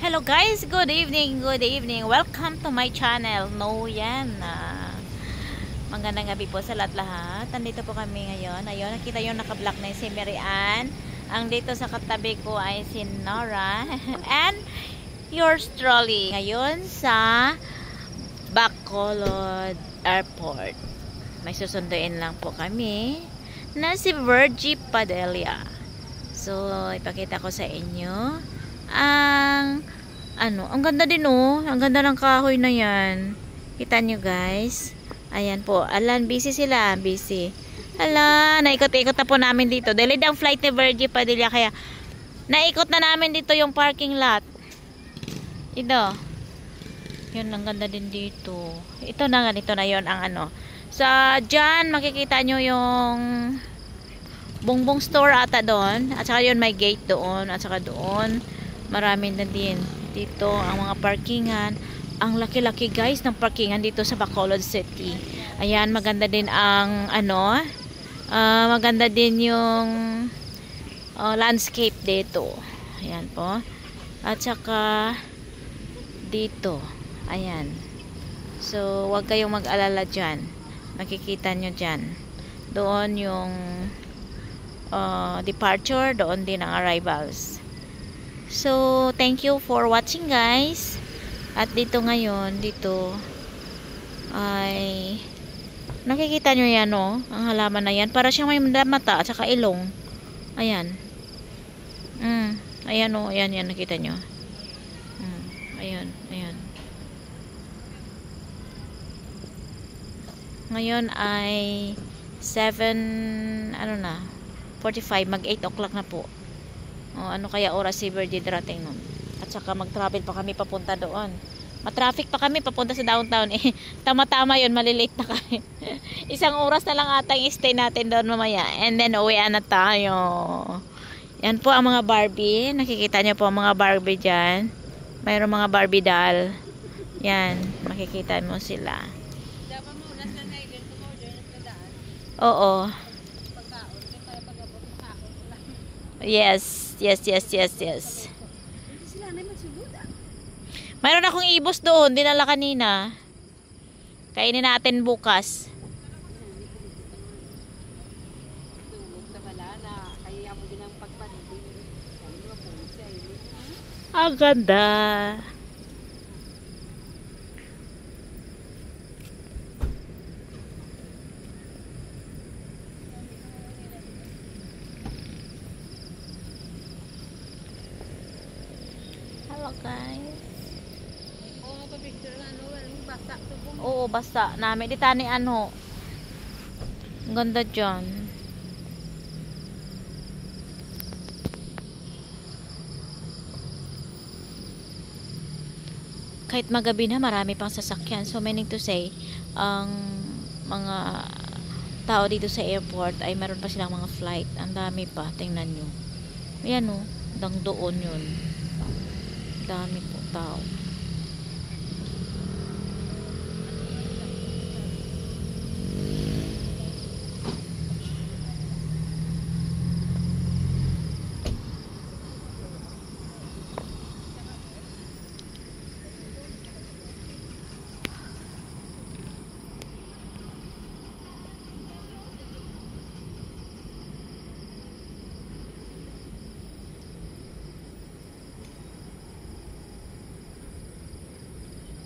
Hello guys, good evening, good evening. Welcome to my channel. Yan. Magandang gabi po sa lahat-lahat. Nandito po kami ngayon. Ayun, nakita yung naka-block na si Mary Ann. Ang dito sa katabi ko ay si Nora. And yours truly. Ngayon sa Bacolod Airport. May susunduin lang po kami na si Virgie Padilla. So, ipakita ko sa inyo ang ganda din ang ganda ng kahoy na yan. Kita nyo guys, ayan po, busy sila, busy. Naikot-ikot na po namin dito. Delayed ang flight ni Virgie Padilla, kaya naikot na namin dito yung parking lot. Ito yun, ang ganda din dito. Ito na yon ang sa dyan makikita nyo yung Bongbong store ata doon, at saka yun may gate doon, at saka doon marami na din dito ang mga parkingan. Ang laki-laki guys ng parkingan dito sa Bacolod City. Ayan, maganda din ang maganda din yung landscape dito. Ayan po. At saka dito, ayan. So wag kayong mag-alala dyan, makikita nyo dyan. Doon yung departure, doon din ang arrivals. So, thank you for watching guys. At dito ngayon, dito ay nakikita nyo yan ang halaman na yan. Para siyang may mata at saka ilong. Ayan. Ayan ayan, nakita nyo. Ayan. Ngayon ay 7 45, mag 8 o'clock na po. Ano kaya oras si Virgie darating nun? At saka mag-travel pa kami papunta doon. Matraffic pa kami papunta sa downtown tama-tama yun, malilate na kami. Isang oras na lang ata yung stay natin doon mamaya, and then uwian na tayo. Yan po ang mga Barbie. Nakikita niyo po ang mga Barbie dyan. Mayroong mga Barbie doll. Yan, makikita mo sila. Oo. Yes. Mayroon akong ibos doon, dinala kanina. Kainin natin bukas. Ang ganda. Hello guys. Oo, basta namin di tani ang ganda dyan. Kahit magabi na, marami pang sasakyan. So meaning to say, ang mga tao dito sa airport ay meron pa silang mga flight. Ang dami pa, tingnan nyo. Ayan hanggang doon yun. Dami po tao.